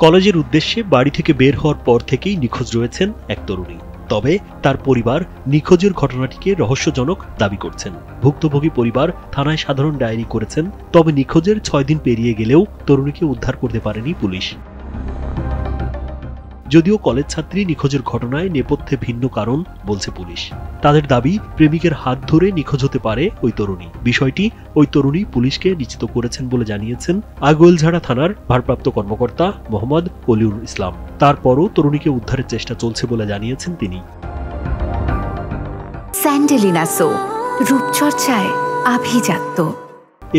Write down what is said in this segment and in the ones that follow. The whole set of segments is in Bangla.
কলেজের উদ্দেশ্যে বাড়ি থেকে বের হওয়ার পর থেকেই নিখোঁজ রয়েছেন এক তরুণী। তবে তার পরিবার নিখোঁজের ঘটনাটিকে রহস্যজনক দাবি করছেন। ভুক্তভোগী পরিবার থানায় সাধারণ ডায়েরি করেছেন, তবে নিখোঁজের 6 দিন পেরিয়ে গেলেও তরুণীকে উদ্ধার করতে পারেনি পুলিশ। যদিও কলেজ ছাত্রী নিখোঁজের ঘটনায় নেপথ্যে ভিন্ন কারণ বলছে পুলিশ। তাদের দাবি, প্রেমিকের হাত ধরে নিখোঁজ হতে পারে ওই তরুণী। বিষয়টি ওই তরুণী পুলিশকে নিশ্চিত করেছেন বলে জানিয়েছেন আগৈলঝাড়া থানার ভারপ্রাপ্ত কর্মকর্তা মোহাম্মদ অলিউল ইসলাম। তারপরও তরুণীকে উদ্ধারের চেষ্টা চলছে বলে জানিয়েছেন তিনি। স্যান্ডেলিনা সো, রূপচর্চায় আভিজাত্য।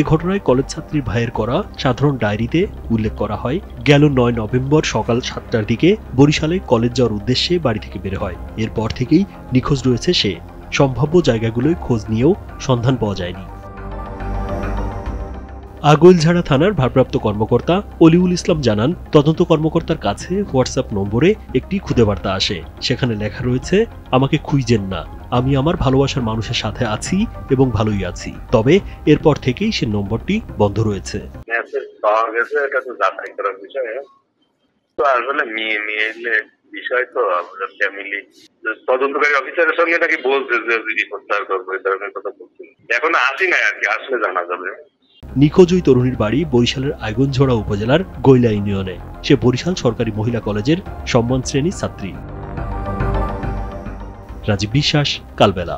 এ ঘটনায় কলেজ ছাত্রীর ভাইয়ের করা সাধারণ ডায়েরিতে উল্লেখ করা হয়, গেল 9 নভেম্বর সকাল 7টার দিকে বরিশালে কলেজ যাওয়ার উদ্দেশ্যে বাড়ি থেকে বের হয়। এরপর থেকেই নিখোঁজ রয়েছে সে। সম্ভাব্য জায়গাগুলোয় খোঁজ নিয়েও সন্ধান পাওয়া যায়নি। আগৈলঝাড়া থানার ভারপ্রাপ্ত কর্মকর্তা অলিউল ইসলাম জানান, তদন্ত কর্মকর্তার কাছে হোয়াটসঅ্যাপ নম্বরে একটি খুদে বার্তা আসে। সেখানে লেখা রয়েছে, আমাকে খুঁজেন না, আমি আমার ভালোবাসার মানুষের সাথে আছি এবং ভালোই আছি। তবে এরপর থেকেই সে নম্বরটি বন্ধ রয়েছে। বিষয় তো ফ্যামিলি তদন্তকারী অফিসারের সঙ্গে নাকি বলছে যে প্রত্যাহার করবো, এই ধরনের কথা বলছে। এখন আসি না আর কি, আসলে জানা যাবে। নিখোঁজ ওই তরুণীর বাড়ি বরিশালের আইগনঝোড়া উপজেলার গৈলা ইউনিয়নে। সে বরিশাল সরকারি মহিলা কলেজের সম্মান শ্রেণীর ছাত্রী। রাজীব বিশ্বাস, কালবেলা।